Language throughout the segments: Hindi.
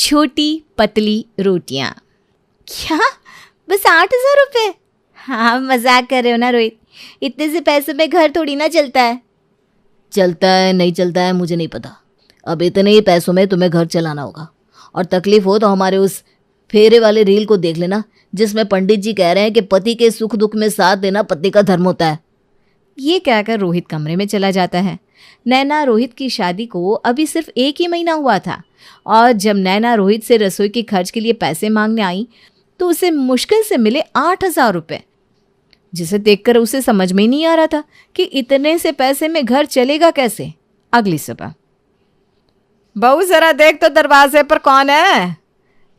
छोटी पतली रोटियां। क्या? बस 8,000 रुपये? हाँ, मजाक कर रहे हो ना रोहित? इतने से पैसे में घर थोड़ी ना चलता है। चलता है नहीं चलता है मुझे नहीं पता। अब इतने ही पैसों में तुम्हें घर चलाना होगा। और तकलीफ हो तो हमारे उस फेरे वाले रील को देख लेना, जिसमें पंडित जी कह रहे हैं कि पति के सुख दुख में साथ देना पति का धर्म होता है। ये कहकर रोहित कमरे में चला जाता है। नैना रोहित की शादी को अभी सिर्फ 1 ही महीना हुआ था, और जब नैना रोहित से रसोई के खर्च के लिए पैसे मांगने आई तो उसे मुश्किल से मिले 8,000 रुपये, जिसे देखकर उसे समझ में ही नहीं आ रहा था कि इतने से पैसे में घर चलेगा कैसे। अगली सुबह, बहू जरा देख तो दरवाजे पर कौन है।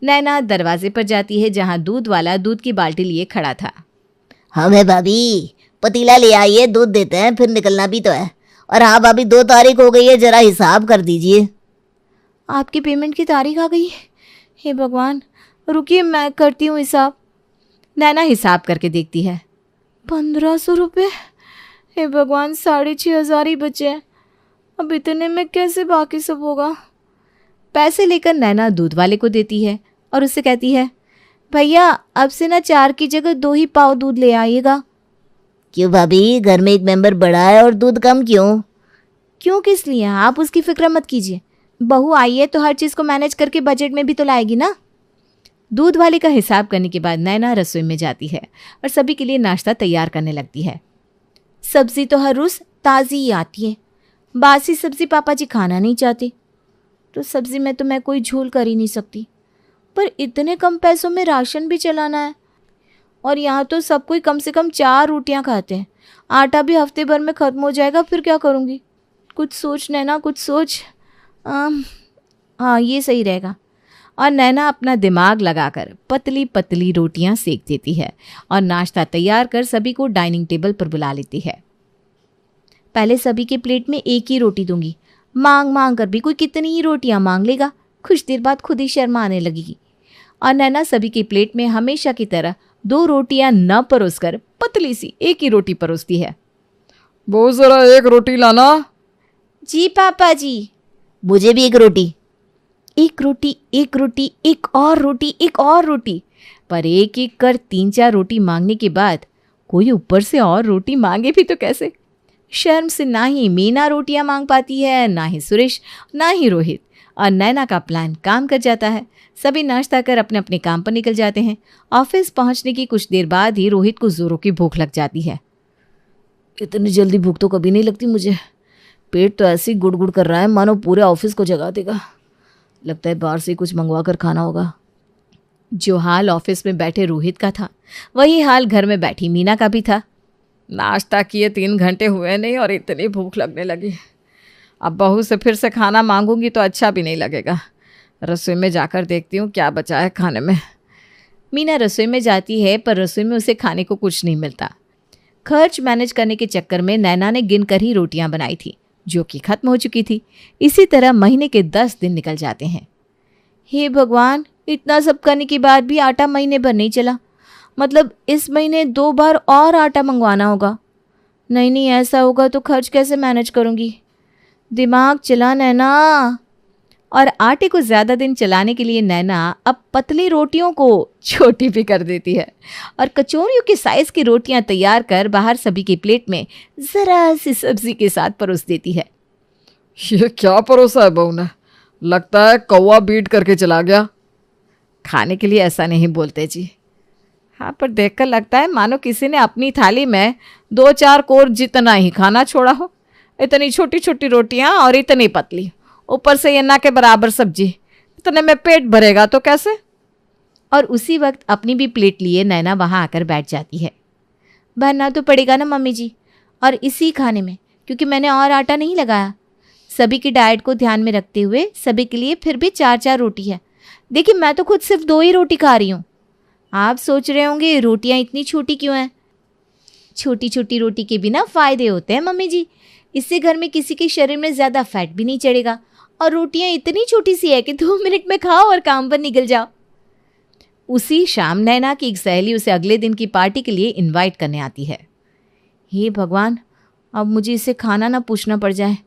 नैना दरवाजे पर जाती है, जहां दूध वाला दूध की बाल्टी लिए खड़ा था। हम है भाभी, पतीला ले आइए, दूध देते हैं, फिर निकलना भी तो है। और हाँ भाभी, 2 तारीख हो गई है, जरा हिसाब कर दीजिए। आपकी पेमेंट की तारीख आ गई? हे भगवान, रुकिए मैं करती हूँ हिसाब। नैना हिसाब करके देखती है, 1,500 रुपये। हे भगवान, 6,500 ही बचे हैं। अब इतने में कैसे बाकी सब होगा। पैसे लेकर नैना दूध वाले को देती है और उससे कहती है, भैया अब से ना 4 की जगह 2 ही पाव दूध ले आइएगा। क्यों भाभी, घर में एक मेंबर बढ़ा है और दूध कम क्यों? क्यों किस लिए? आप उसकी फिक्र मत कीजिए। बहू आई है तो हर चीज़ को मैनेज करके बजट में भी तो लाएगी ना। दूध वाले का हिसाब करने के बाद नैना रसोई में जाती है और सभी के लिए नाश्ता तैयार करने लगती है। सब्जी तो हर रोज़ ताज़ी ही आती है। बासी सब्जी पापा जी खाना नहीं चाहते, तो सब्जी में तो मैं कोई झोल कर ही नहीं सकती। पर इतने कम पैसों में राशन भी चलाना है, और यहाँ तो सब कोई कम से कम 4 रोटियाँ खाते हैं। आटा भी हफ्ते भर में ख़त्म हो जाएगा, फिर क्या करूँगी? कुछ सोच नैना, कुछ सोच। हाँ, ये सही रहेगा। और नैना अपना दिमाग लगाकर पतली पतली रोटियां सेक देती है और नाश्ता तैयार कर सभी को डाइनिंग टेबल पर बुला लेती है। पहले सभी के प्लेट में 1 ही रोटी दूंगी। मांग मांग कर भी कोई कितनी ही रोटियां मांग लेगा, कुछ देर बाद खुद ही शर्मा आने लगेगी। और नैना सभी के प्लेट में हमेशा की तरह 2 रोटियां न परोसकर पतली सी 1 ही रोटी परोसती है। बहुत जरा 1 रोटी लाना। जी पापा जी। मुझे भी 1 रोटी। 1 रोटी, 1 रोटी, एक और रोटी, एक और रोटी। पर एक एक कर 3-4 रोटी मांगने के बाद कोई ऊपर से और रोटी मांगे भी तो कैसे। शर्म से ना ही मीना रोटियां मांग पाती है, ना ही सुरेश, ना ही रोहित। और नैना का प्लान काम कर जाता है। सभी नाश्ता कर अपने अपने काम पर निकल जाते हैं। ऑफिस पहुंचने की कुछ देर बाद ही रोहित को जोरों की भूख लग जाती है। इतनी जल्दी भूख तो कभी नहीं लगती मुझे। पेट तो ऐसे ही गुड़ गुड़ कर रहा है मानो पूरे ऑफिस को जगा देगा। लगता है बाहर से कुछ मंगवा कर खाना होगा। जो हाल ऑफिस में बैठे रोहित का था, वही हाल घर में बैठी मीना का भी था। नाश्ता किए 3 घंटे हुए नहीं और इतनी भूख लगने लगी। अब बहू से फिर से खाना मांगूंगी तो अच्छा भी नहीं लगेगा। रसोई में जाकर देखती हूँ क्या बचा है खाने में। मीना रसोई में जाती है, पर रसोई में उसे खाने को कुछ नहीं मिलता। खर्च मैनेज करने के चक्कर में नैना ने गिन कर ही रोटियां बनाई थी, जो कि खत्म हो चुकी थी। इसी तरह महीने के 10 दिन निकल जाते हैं। हे भगवान, इतना सब करने के बाद भी आटा महीने भर नहीं चला। मतलब इस महीने 2 बार और आटा मंगवाना होगा। नहीं, ऐसा होगा तो खर्च कैसे मैनेज करूँगी। दिमाग चला नैना। और आटे को ज़्यादा दिन चलाने के लिए नैना अब पतली रोटियों को छोटी भी कर देती है और कचौरियों के साइज़ की रोटियां तैयार कर बाहर सभी के प्लेट में ज़रा सी सब्जी के साथ परोस देती है। ये क्या परोसा है बहू ने? लगता है कौवा बीट करके चला गया। खाने के लिए ऐसा नहीं बोलते जी। हाँ, पर देखकर लगता है मानो किसी ने अपनी थाली में 2-4 कोर जितना ही खाना छोड़ा हो। इतनी छोटी छोटी रोटियां और इतनी पतली, ऊपर से ये ना के बराबर सब्जी। इतने में पेट भरेगा तो कैसे। और उसी वक्त अपनी भी प्लेट लिए नैना वहाँ आकर बैठ जाती है। भरना तो पड़ेगा ना मम्मी जी, और इसी खाने में, क्योंकि मैंने और आटा नहीं लगाया। सभी की डाइट को ध्यान में रखते हुए सभी के लिए फिर भी 4-4 रोटी है। देखिए, मैं तो खुद सिर्फ 2 ही रोटी खा रही हूँ। आप सोच रहे होंगे रोटियाँ इतनी छोटी क्यों हैं। छोटी छोटी रोटी के बिना फ़ायदे होते हैं मम्मी जी। इससे घर में किसी के शरीर में ज़्यादा फैट भी नहीं चढ़ेगा, और रोटियां इतनी छोटी सी है कि 2 मिनट में खाओ और काम पर निकल जाओ। उसी शाम नैना की एक सहेली उसे अगले दिन की पार्टी के लिए इनवाइट करने आती है। हे भगवान, अब मुझे इससे खाना ना पूछना पड़ जाए।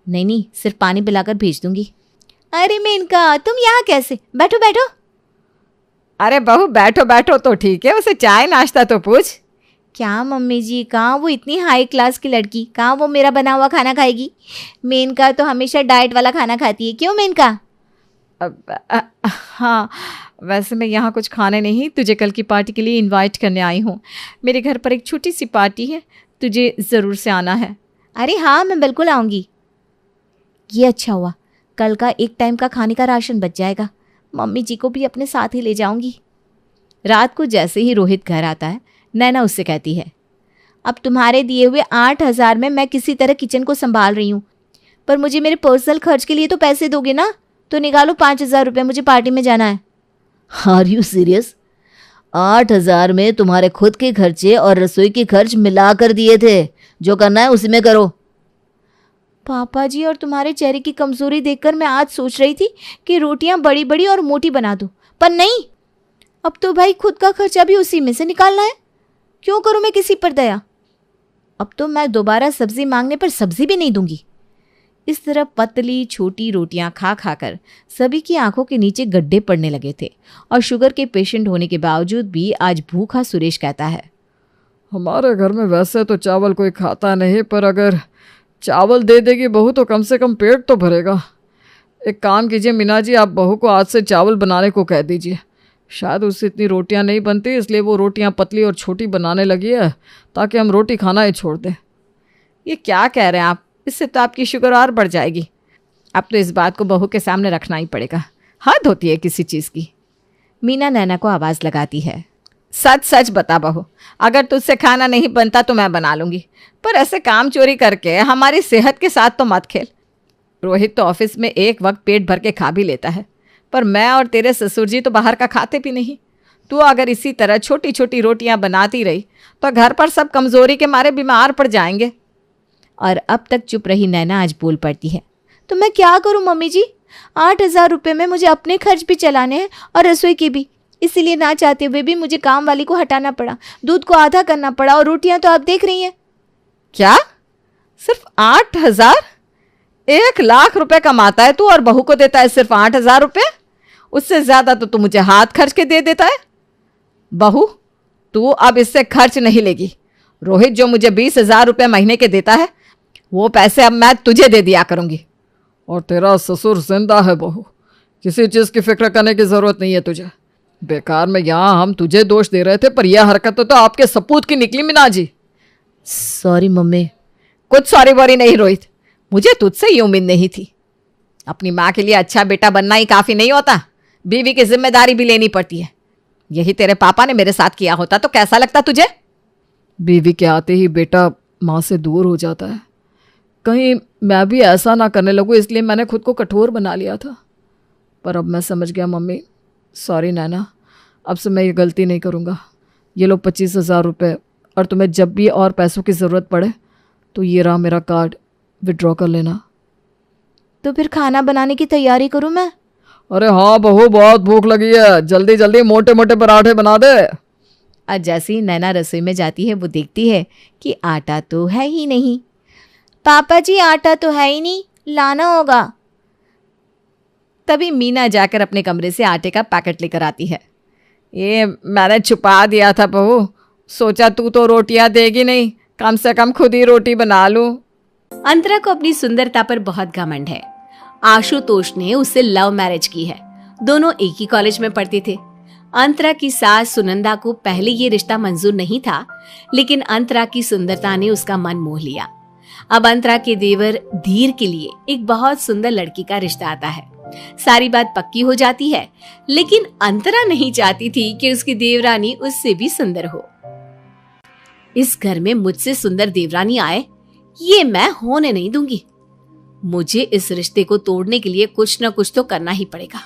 नहीं, सिर्फ पानी पिलाकर भेज दूंगी। अरे मेनका, तुम यहाँ कैसे? बैठो बैठो। अरे बहू बैठो बैठो तो ठीक है, उसे चाय नाश्ता तो पूछ। क्या मम्मी जी, कहाँ वो इतनी हाई क्लास की लड़की, कहाँ वो मेरा बना हुआ खाना खाएगी? मेनका तो हमेशा डाइट वाला खाना खाती है, क्यों मेनका? हाँ, वैसे मैं यहाँ कुछ खाने नहीं, तुझे कल की पार्टी के लिए इनवाइट करने आई हूँ। मेरे घर पर एक छोटी सी पार्टी है, तुझे ज़रूर से आना है। अरे हाँ, मैं बिल्कुल आऊँगी। ये अच्छा हुआ, कल का एक टाइम का खाने का राशन बच जाएगा। मम्मी जी को भी अपने साथ ही ले जाऊँगी। रात को जैसे ही रोहित घर आता है, नैना उससे कहती है, अब तुम्हारे दिए हुए 8,000 में मैं किसी तरह किचन को संभाल रही हूँ, पर मुझे मेरे पर्सनल खर्च के लिए तो पैसे दोगे ना? तो निकालो 5,000 रुपये, मुझे पार्टी में जाना है। Are you serious? 8,000 में तुम्हारे खुद के खर्चे और रसोई के खर्च मिला कर दिए थे, जो करना है उसी में करो। पापा जी, और तुम्हारे चेहरे की कमजोरी देखकर मैं आज सोच रही थी कि रोटियां बड़ी बड़ी और मोटी बना दूं, पर नहीं, अब तो भाई खुद का खर्चा भी उसी में से निकालना है। क्यों करूं मैं किसी पर दया? अब तो मैं दोबारा सब्जी मांगने पर सब्जी भी नहीं दूंगी। इस तरह पतली छोटी रोटियां खा खाकर सभी की आंखों के नीचे गड्ढे पड़ने लगे थे, और शुगर के पेशेंट होने के बावजूद भी आज भूखा सुरेश कहता है, हमारे घर में वैसे तो चावल कोई खाता नहीं, पर अगर चावल दे देगी बहू तो कम से कम पेट तो भरेगा। एक काम कीजिए मीना जी, आप बहू को आज से चावल बनाने को कह दीजिए। शायद उससे इतनी रोटियां नहीं बनती, इसलिए वो रोटियां पतली और छोटी बनाने लगी है, ताकि हम रोटी खाना ही छोड़ दें। ये क्या कह रहे हैं आप? इससे तो आपकी शुगर और बढ़ जाएगी। अब तो इस बात को बहू के सामने रखना ही पड़ेगा। हद होती है किसी चीज़ की। मीना नैना को आवाज़ लगाती है, सच सच बता बहू, अगर तुझसे खाना नहीं बनता तो मैं बना लूँगी, पर ऐसे काम चोरी करके हमारी सेहत के साथ तो मत खेल। रोहित तो ऑफिस में एक वक्त पेट भर के खा भी लेता है, पर मैं और तेरे ससुर जी तो बाहर का खाते भी नहीं। तू अगर इसी तरह छोटी छोटी रोटियां बनाती रही तो घर पर सब कमज़ोरी के मारे बीमार पड़ जाएंगे। और अब तक चुप रही नैना आज बोल पड़ती है, तो मैं क्या करूं मम्मी जी? 8,000 रुपये में मुझे अपने खर्च भी चलाने हैं और रसोई के भी, इसीलिए ना चाहते हुए भी मुझे काम वाली को हटाना पड़ा, दूध को आधा करना पड़ा, और रोटियां तो आप देख रही हैं। क्या सिर्फ 8,000? 1,00,000 रुपए कमाता है तू और बहू को देता है सिर्फ 8,000 रुपये? उससे ज्यादा तो तू मुझे हाथ खर्च के दे देता है। बहू, तू अब इससे खर्च नहीं लेगी। रोहित जो मुझे 20,000 रुपये महीने के देता है, वो पैसे अब मैं तुझे दे दिया करूंगी। और तेरा ससुर जिंदा है बहू, किसी चीज़ की फिक्र करने की ज़रूरत नहीं है तुझे। बेकार में यहाँ हम तुझे दोष दे रहे थे, पर यह हरकत तो आपके सपूत की निकली मीना जी। Sorry mummy. कुछ सॉरी वॉरी नहीं रोहित, मुझे तुझसे ये उम्मीद नहीं थी। अपनी माँ के लिए अच्छा बेटा बनना ही काफ़ी नहीं होता, बीवी की जिम्मेदारी भी लेनी पड़ती है। यही तेरे पापा ने मेरे साथ किया होता तो कैसा लगता तुझे? बीवी के आते ही बेटा माँ से दूर हो जाता है। कहीं मैं भी ऐसा ना करने लगूँ, इसलिए मैंने खुद को कठोर बना लिया था। पर अब मैं समझ गया मम्मी, सॉरी नैना, अब से मैं ये गलती नहीं करूँगा। ये लो 25,000 रुपये, और तुम्हें जब भी और पैसों की ज़रूरत पड़े तो ये रहा मेरा कार्ड, विड्रॉ कर लेना। तो फिर खाना बनाने की तैयारी करूँ मैं? अरे हाँ बहू, बहुत भूख लगी है, जल्दी जल्दी मोटे मोटे पराठे बना दे। आज जैसे ही नैना रसोई में जाती है, वो देखती है कि आटा तो है ही नहीं। पापा जी, आटा तो है ही नहीं, लाना होगा। तभी मीना जाकर अपने कमरे से आटे का पैकेट लेकर आती है। ये मैंने छुपा दिया था बहू, सोचा तू तो रोटियां देगी नहीं, कम से कम खुद ही रोटी बना लूं। अंतरा को अपनी सुंदरता पर बहुत घमंड है। आशुतोष ने उससे लव मैरिज की है। दोनों एक ही कॉलेज में पढ़ते थे। अंतरा की सास सुनंदा को पहले ये रिश्ता मंजूर नहीं था, लेकिन अंतरा की सुंदरता ने उसका मन मोह लिया। अब अंतरा के देवर धीर के लिए एक बहुत सुंदर लड़की का रिश्ता आता है। सारी बात पक्की हो जाती है, लेकिन अंतरा नहीं चाहती थी कि उसकी देवरानी उससे भी सुंदर हो। इस घर में मुझसे सुंदर देवरानी आए, ये मैं होने नहीं दूंगी। मुझे इस रिश्ते को तोड़ने के लिए कुछ न कुछ तो करना ही पड़ेगा,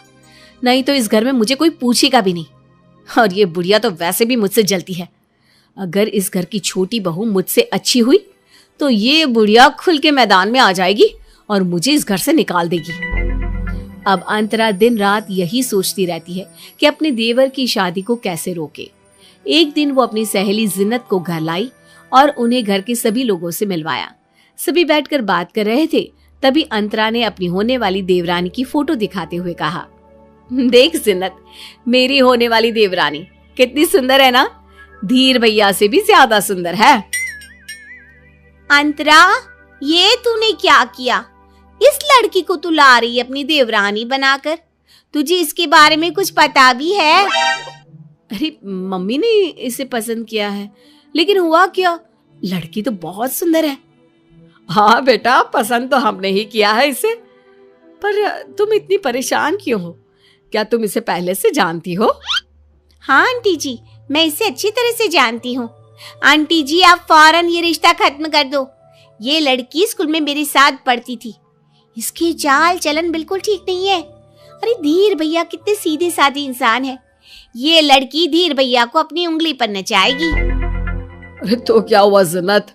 नहीं तो इस घर में मुझे कोई पूछेगा भी नहीं। और ये बुढ़िया तो वैसे भी मुझसे जलती है। अगर इस घर की छोटी बहू मुझसे अच्छी हुई तो ये बुढ़िया खुल के मैदान में आ जाएगी और मुझे इस घर से निकाल देगी। अब अंतरा दिन रात यही सोचती रहती है कि अपने देवर की शादी को कैसे रोके। एक दिन वो अपनी सहेली जिन्नत को घर लाई और उन्हें घर के सभी लोगों से मिलवाया। सभी बैठकर बात कर रहे थे, तभी अंतरा ने अपनी होने वाली देवरानी की फोटो दिखाते हुए कहा, देख जिन्नत, मेरी होने वाली देवरानी कितनी सुंदर है ना, धीर भैया से भी ज्यादा सुंदर है। अंतरा, ये तूने क्या किया? इस लड़की को तू ला रही है अपनी देवरानी बनाकर? तुझे इसके बारे में कुछ पता भी है? अरे मम्मी ने इसे पसंद किया है, लेकिन हुआ क्या, लड़की तो बहुत सुंदर है। हाँ बेटा, पसंद तो हमने ही किया है इसे, पर तुम इतनी परेशान क्यों हो? क्या तुम इसे पहले से जानती हो? हाँ आंटी जी, मैं इसे अच्छी तरह से जानती हूँ। आंटी जी, आप फौरन ये रिश्ता खत्म कर दो। ये लड़की स्कूल में मेरे साथ पढ़ती थी, इसकी चाल चलन बिल्कुल ठीक नहीं है। अरे धीर भैया कितने सीधे साधे इंसान है, ये लड़की धीर भैया को अपनी उंगली पर नचाएगी। अरे तो क्या हुआ जिन्नत,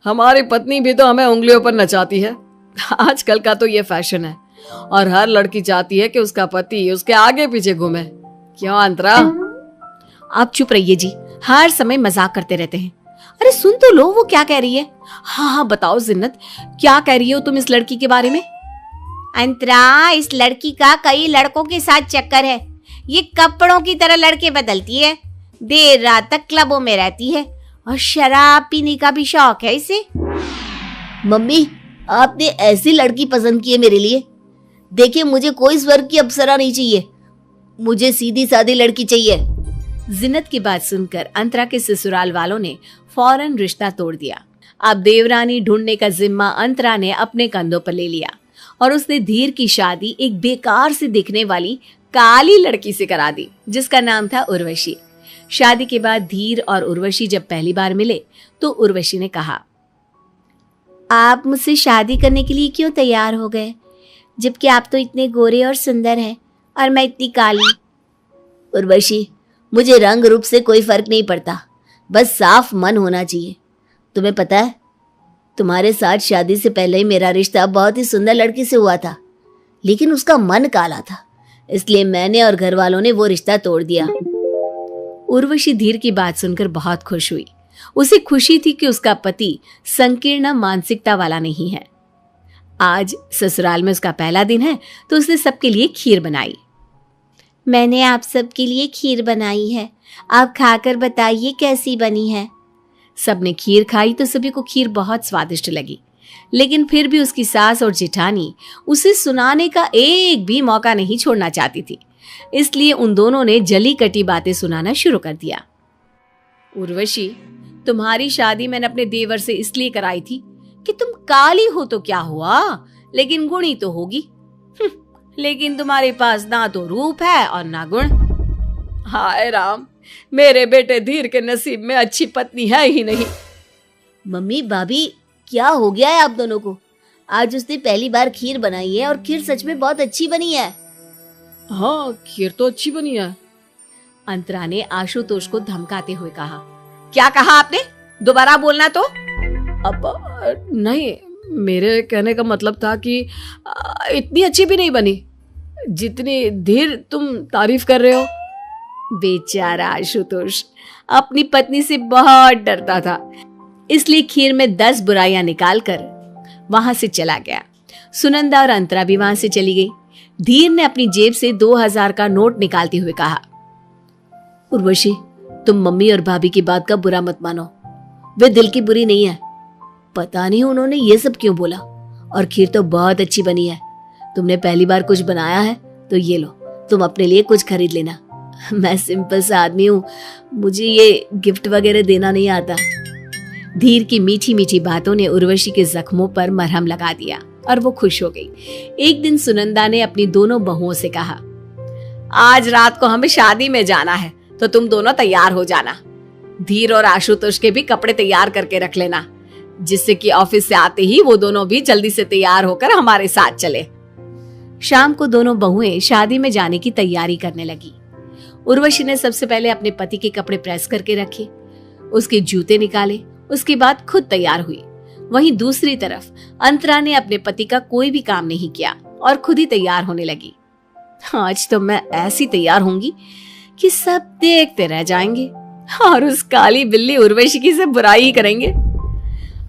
हमारी पत्नी भी तो हमें उंगलियों पर नचाती है। आजकल का तो ये फैशन है और हर लड़की चाहती है कि उसका पति उसके आगे पीछे घूमे। क्यों अंतरा? आप चुप रहिए जी, हर समय मजाक करते रहते हैं। अरे सुन तो लो, वो क्या कह रही है। हाँ बताओ जिन्नत, क्या कह रही हो तुम इस लड़की के बारे में? अंतरा, इस लड़की का कई लड़कों के साथ चक्कर है। ये कपड़ों की तरह लड़के बदलती है, देर रात तक क्लबों में रहती है और शराब पीने का भी शौक है इसे। मम्मी, आपने ऐसी लड़की पसंद की है मेरे लिए? देखिए, मुझे कोई स्वर्ग की अप्सरा नहीं चाहिए, मुझे सीधी सादी लड़की चाहिए। जिन्नत की बात सुनकर अंतरा के ससुराल वालों ने फौरन रिश्ता तोड़ दिया। अब देवरानी ढूंढने का जिम्मा अंतरा ने अपने कंधों पर ले लिया और उसने धीर की शादी एक बेकार से दिखने वाली काली लड़की से करा दी, जिसका नाम था उर्वशी। शादी के बाद धीर और उर्वशी जब पहली बार मिले तो उर्वशी ने कहा, आप मुझसे शादी करने के लिए क्यों तैयार हो गए, जबकि आप तो इतने गोरे और सुंदर हैं और मैं इतनी काली? उर्वशी, मुझे रंग रूप से कोई फर्क नहीं पड़ता, बस साफ मन होना चाहिए। तुम्हें पता है, तुम्हारे साथ शादी से पहले ही मेरा रिश्ता बहुत ही सुंदर लड़की से हुआ था, लेकिन उसका मन काला था, इसलिए मैंने और घर वालों ने वो रिश्ता तोड़ दिया। उर्वशी धीर की बात सुनकर बहुत खुश हुई। उसे खुशी थी कि उसका पति संकीर्ण मानसिकता वाला नहीं है। आज ससुराल में उसका पहला दिन है तो उसने सबके लिए खीर बनाई। मैंने आप सबके लिए खीर बनाई है, आप खाकर बताइए कैसी बनी है। सबने खीर खाई तो सभी को खीर बहुत स्वादिष्ट लगी, लेकिन फिर भी उसकी सास और जेठानी उसे सुनाने का एक भी मौका नहीं छोड़ना चाहती थी, इसलिए उन दोनों ने जली कटी बातें सुनाना शुरू कर दिया। उर्वशी, तुम्हारी शादी मैंने अपने देवर से इसलिए कराई थी कि तुम काली हो तो क्या हुआ, लेकिन गुणी तो होगी। लेकिन तुम्हारे पास ना तो रूप है और ना गुण। हाय राम, मेरे बेटे धीर के नसीब में अच्छी पत्नी है ही नहीं। मम्मी, भाभी, क्या हो गया है आप दोनों को? आज उसने पहली बार खीर बनाई है और खीर सच में बहुत अच्छी बनी है। हाँ, खीर तो अच्छी बनी है। अंतरा ने आशुतोष को धमकाते हुए कहा। क्या कहा आपने? दोबारा बोलना तो। अब नहीं, मेरे कहने का मतलब था कि इतनी अच्छी भी नहीं बनी जितनी धीर तुम तारीफ कर रहे हो। बेचारा आशुतोष अपनी पत्नी से बहुत डरता था, इसलिए खीर में 10 बुराइयां निकालकर वहां से चला गया। सुनंदा और अंतरा भी वहां से चली गई। धीर ने अपनी जेब से 2000 का नोट निकालते हुए कहा, उर्वशी, तुम मम्मी और भाभी की बात का बुरा मत मानो, वे दिल की बुरी नहीं है। पता नहीं उन्होंने ये सब क्यों बोला, और खीर तो बहुत अच्छी बनी है। तुमने पहली बार कुछ बनाया है तो ये लो, तुम अपने लिए कुछ खरीद लेना। मैं सिंपल सा आदमी हूँ, मुझे ये गिफ्ट वगैरह देना नहीं आता। धीर की मीठी मीठी बातों ने उर्वशी के जख्मों पर मरहम लगा दिया और वो खुश हो गई। एक दिन सुनंदा ने अपनी दोनों बहुओं से कहा, आज रात को हमें शादी में जाना है तो तुम दोनों तैयार हो जाना। धीर और आशुतोष के भी कपड़े तैयार करके रख लेना, जिससे कि ऑफिस से आते ही वो दोनों भी जल्दी से तैयार होकर हमारे साथ चले। शाम को दोनों बहुएं शादी में जाने की तैयारी करने लगी। उर्वशी ने सबसे पहले अपने पति के कपड़े प्रेस करके रखे, उसके जूते निकाले, उसके बाद खुद तैयार हुई। वहीं दूसरी तरफ अंतरा ने अपने पति का कोई भी काम नहीं किया और खुद ही तैयार होने लगी। आज तो मैं ऐसी तैयार होंगी कि सब देखते रह जाएंगे और उस काली बिल्ली उर्वशी की से बुराई ही करेंगे।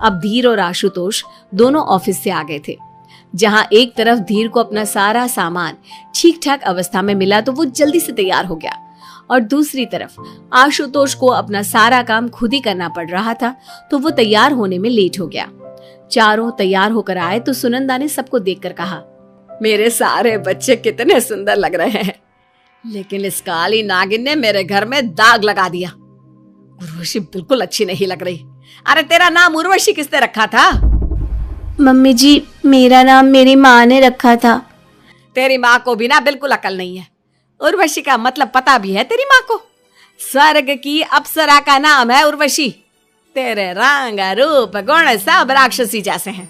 अब धीर और आशुतोष दोनों ऑफिस से आ गए थे। जहां एक तरफ धीर को अपना सारा सामान ठीक ठाक अवस्था में मिला तो वो जल्दी से तैयार हो गया, और दूसरी तरफ आशुतोष को अपना सारा काम खुद ही करना पड़ रहा था तो वो तैयार होने में लेट हो गया। चारों तैयार होकर आए तो सुनंदा ने सबको देखकर कहा, मेरे सारे बच्चे कितने सुंदर लग रहे हैं, लेकिन इस काली नागिन ने मेरे घर में दाग लगा दिया। उर्वशी बिल्कुल अच्छी नहीं लग रही। अरे तेरा नाम उर्वशी किसने रखा था? मम्मी जी, मेरा नाम मेरी माँ ने रखा था। तेरी माँ को भी ना बिल्कुल अकल नहीं है। उर्वशी का मतलब पता भी है तेरी माँ को? स्वर्ग की अप्सरा का नाम है उर्वशी। तेरे रंग रूप गुण सब राक्षसी जैसे हैं,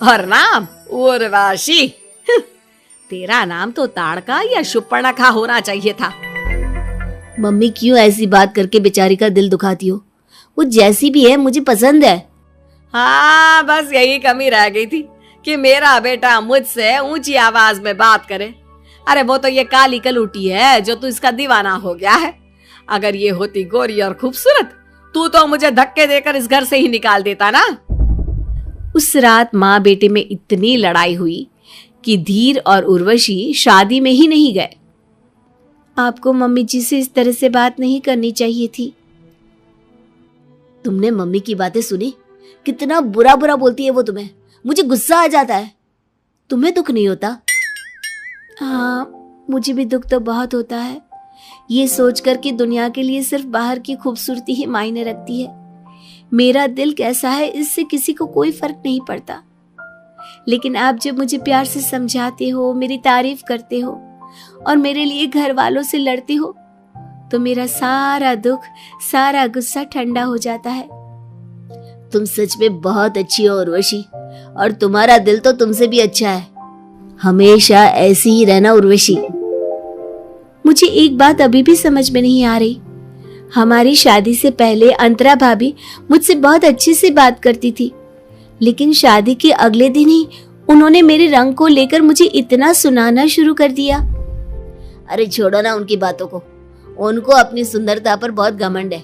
और नाम उर्वशी। तेरा नाम तो ताड़का या शुपर्णखा होना चाहिए था। मम्मी क्यों ऐसी बात करके बेचारी का दिल दुखाती हो? वो जैसी भी है मुझे पसंद है। हाँ, बस यही कमी रह गई थी कि मेरा बेटा मुझसे ऊंची आवाज में बात करे। अरे वो तो ये काली कलूटी है जो तू इसका दीवाना हो गया है। अगर ये होती गोरी और खूबसूरत, तू तो मुझे धक्के देकर इस घर से ही निकाल देता ना। उस रात माँ बेटे में इतनी लड़ाई हुई कि धीर और उर्वशी शादी में ही नहीं गए। आपको मम्मी जी से इस तरह से बात नहीं करनी चाहिए थी। तुमने मम्मी की बातें सुनी? कितना बुरा बुरा बोलती है वो तुम्हें। मुझे गुस्सा आ जाता है। तुम्हें दुख नहीं होता? हाँ, मुझे भी दुख तो बहुत होता है, ये सोचकर कि दुनिया के लिए सिर्फ बाहर की खूबसूरती ही मायने रखती है। मेरा दिल कैसा है इससे किसी को कोई फर्क नहीं पड़ता। लेकिन आप जब मुझे प्यार से समझाते हो, मेरी तारीफ करते हो और मेरे लिए घर वालों से लड़ते हो, तो मेरा सारा दुख, सारा गुस्सा ठंडा हो जाता है। तुम सच में बहुत अच्छी हो उर्वशी, और तुम्हारा दिल तो तुमसे भी अच्छा है। हमेशा ऐसी ही रहना उर्वशी। मुझे एक बात अभी भी समझ में नहीं आ रही। हमारी शादी से पहले अंतरा भाभी मुझसे बहुत अच्छे से बात करती थी, लेकिन शादी के अगले दिन ही उन्होंने मेरे रंग को लेकर मुझे इतना सुनाना शुरू कर दिया। अरे छोड़ो ना उनकी बातों को। उनको अपनी सुंदरता पर बहुत घमंड है।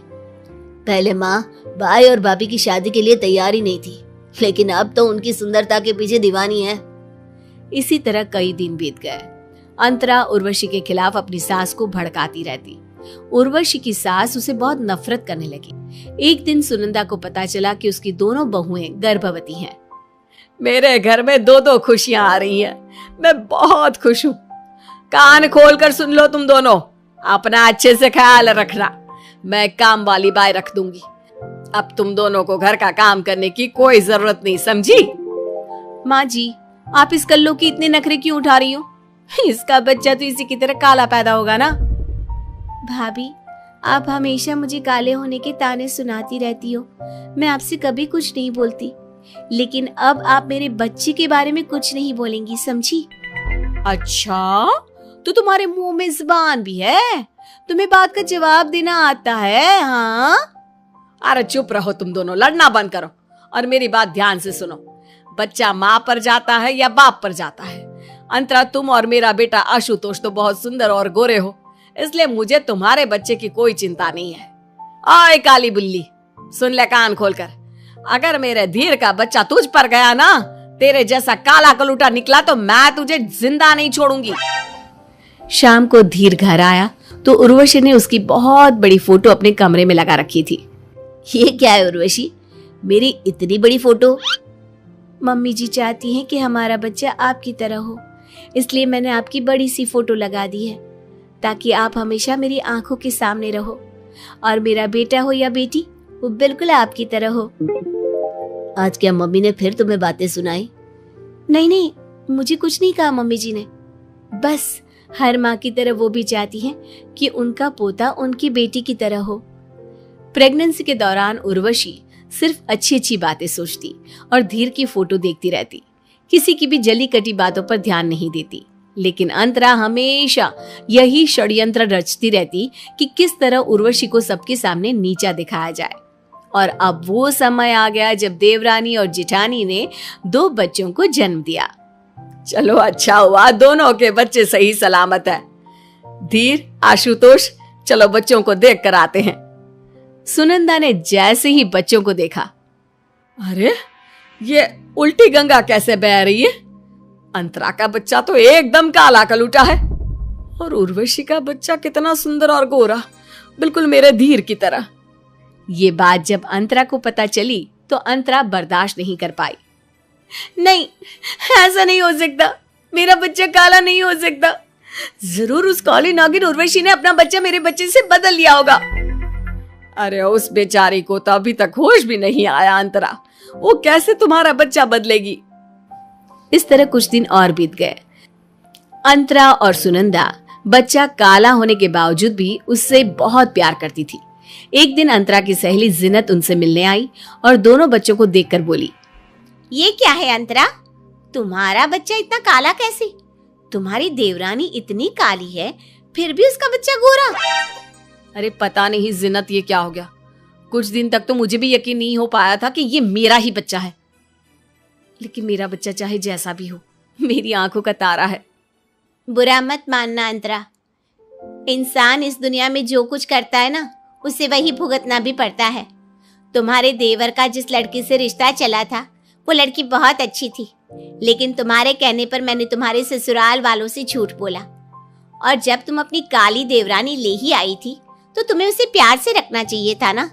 पहले माँ, भाई और भाभी की शादी के लिए तैयार ही नहीं थी, लेकिन अब तो उनकी सुंदरता के पीछे दीवानी है। इसी तरह कई दिन बीत गए। अंतरा उर्वशी के खिलाफ अपनी सास को भड़काती रहती। उर्वशी की सास उसे बहुत नफरत करने लगी। एक दिन सुनंदा को पता चला कि उसकी दोनों बहुएं गर्भवती हैं। मेरे घर में दो दो खुशियां आ रही हैं। मैं बहुत खुश हूँ। कान खोलकर सुन लो तुम दोनों। अपना अच्छे से ख्याल रखना। मैं काम वाली बाई रख दूंगी। अब तुम दोनों को घर का काम करने की कोई जरूरत नहीं, समझी? माँ जी, आप इस कल्लो की इतने नखरे क्यों उठा रही हो? इसका बच्चा तो इसी की तरह काला पैदा होगा ना। भाभी, आप हमेशा मुझे काले होने के ताने सुनाती रहती हो। मैं आपसे कभी कुछ नहीं बोलती, लेकिन अब आप मेरे बच्चे के बारे में कुछ नहीं बोलेंगी, समझी? अच्छा, तो तुम्हारे मुंह में जुबान भी है? तुम्हें बात का जवाब देना आता है? हाँ, अरे चुप रहो तुम दोनों, लड़ना बंद करो और मेरी बात ध्यान से सुनो। बच्चा माँ पर जाता है या बाप पर जाता है। अंतरा, तुम और मेरा बेटा आशुतोष तो बहुत सुंदर और गोरे हो, इसलिए मुझे तुम्हारे बच्चे की कोई चिंता नहीं है। ओए काली बिल्ली, सुन ले कान खोलकर। अगर मेरे धीर का बच्चा तुझ पर गया ना, तेरे जैसा काला कलूटा निकला तो मैं तुझे जिंदा नहीं छोड़ूंगी। शाम को धीर घर आया तो उर्वशी ने उसकी बहुत बड़ी फोटो अपने कमरे में लगा रखी थी। ये क्या है उर्वशी, मेरी इतनी बड़ी फोटो? मम्मी जी चाहती हैं कि हमारा बच्चा आपकी तरह हो, इसलिए मैंने आपकी बड़ी सी फोटो लगा दी है, ताकि आप हमेशा मेरी आंखों के सामने रहो और मेरा बेटा हो या बेटी, वो बिल्कुल आपकी तरह हो। आज क्या मम्मी ने फिर तुम्हें बातें सुनाई? नहीं, मुझे कुछ नहीं कहा मम्मी जी ने। बस हर माँ की तरह वो भी चाहती हैं कि उनका पोता उनकी बेटी की तरह हो। प्रेगनेंसी के दौरान उर्वशी सिर्फ अच्छी अच्छी बातें सोचती और धीर की फोटो देखती रहती। किसी की भी जली कटी बातों पर ध्यान नहीं देती। लेकिन अंतरा हमेशा यही षड्यंत्र रचती रहती कि किस तरह उर्वशी को सबके सामने नीचा दिखाया जाए। और अब वो समय आ गया जब देवरानी और जेठानी ने 2 बच्चों को जन्म दिया। चलो अच्छा हुआ, दोनों के बच्चे सही सलामत है। धीर, आशुतोष, चलो बच्चों को देख कर आते हैं। सुनंदा ने जैसे ही बच्चों को देखा, अरे ये उल्टी गंगा कैसे बह रही है? अंतरा का बच्चा तो एकदम काला कलूटा है और उर्वशी का बच्चा कितना सुंदर और गोरा, बिल्कुल मेरे धीर की तरह। ये बात जब अंतरा को पता चली तो अंतरा बर्दाश्त नहीं कर पाई। नहीं, ऐसा नहीं हो सकता, मेरा बच्चा काला नहीं हो सकता। जरूर उस काली नागिन उर्वशी ने अपना बच्चा मेरे बच्चे से बदल लिया होगा। अरे उस बेचारी को तो अभी तक होश भी नहीं आया अंतरा, वो कैसे तुम्हारा बच्चा बदलेगी। इस तरह कुछ दिन और बीत गए। अंतरा और सुनंदा बच्चा काला होने के बावजूद भी उससे बहुत प्यार करती थी। एक दिन अंतरा की सहेली जिनत उनसे मिलने आई और दोनों बच्चों को देखकर बोली, ये क्या है अंतरा, तुम्हारा बच्चा इतना काला कैसे? तुम्हारी देवरानी इतनी काली है फिर भी उसका बच्चा गोरा। अरे पता नहीं जिनत ये क्या हो गया, कुछ दिन तक तो मुझे भी यकीन नहीं हो पाया था कि ये मेरा ही बच्चा है, लेकिन मेरा बच्चा चाहे जैसा भी हो मेरी आंखों का तारा है। बुरा मत मानना अंतरा, इंसान इस दुनिया में जो कुछ करता है ना उसे वही भुगतना भी पड़ता है। तुम्हारे देवर का जिस लड़की से रिश्ता चला था वो लड़की बहुत अच्छी थी, लेकिन तुम्हारे कहने पर मैंने तुम्हारे ससुराल वालों से झूठ बोला, और जब तुम अपनी काली देवरानी ले ही आई थी तो तुम्हें उसे प्यार से रखना चाहिए था ना।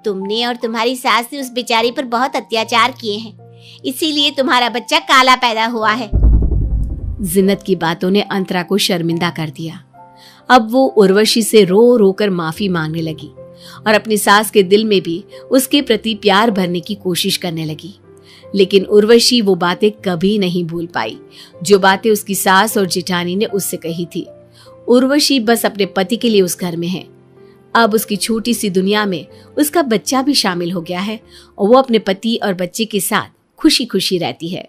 तुमने और तुम्हारी सास ने उस बेचारी पर बहुत अत्याचार किए हैं, इसीलिए तुम्हारा बच्चा काला पैदा हुआ है। जिन्नत की बातों ने अंतरा को शर्मिंदा कर दिया। अब वो उर्वशी से रो रो कर माफी मांगने लगी और अपनी सास के दिल में भी उसके प्रति प्यार भरने की कोशिश करने लगी। लेकिन उर्वशी वो बातें कभी नहीं भूल पाई जो बातें उसकी सास और जेठानी ने उससे कही थी। उर्वशी बस अपने पति के लिए उस घर में है। अब उसकी छोटी सी दुनिया में उसका बच्चा भी शामिल हो गया है और वो अपने पति और बच्चे के साथ खुशी खुशी रहती है।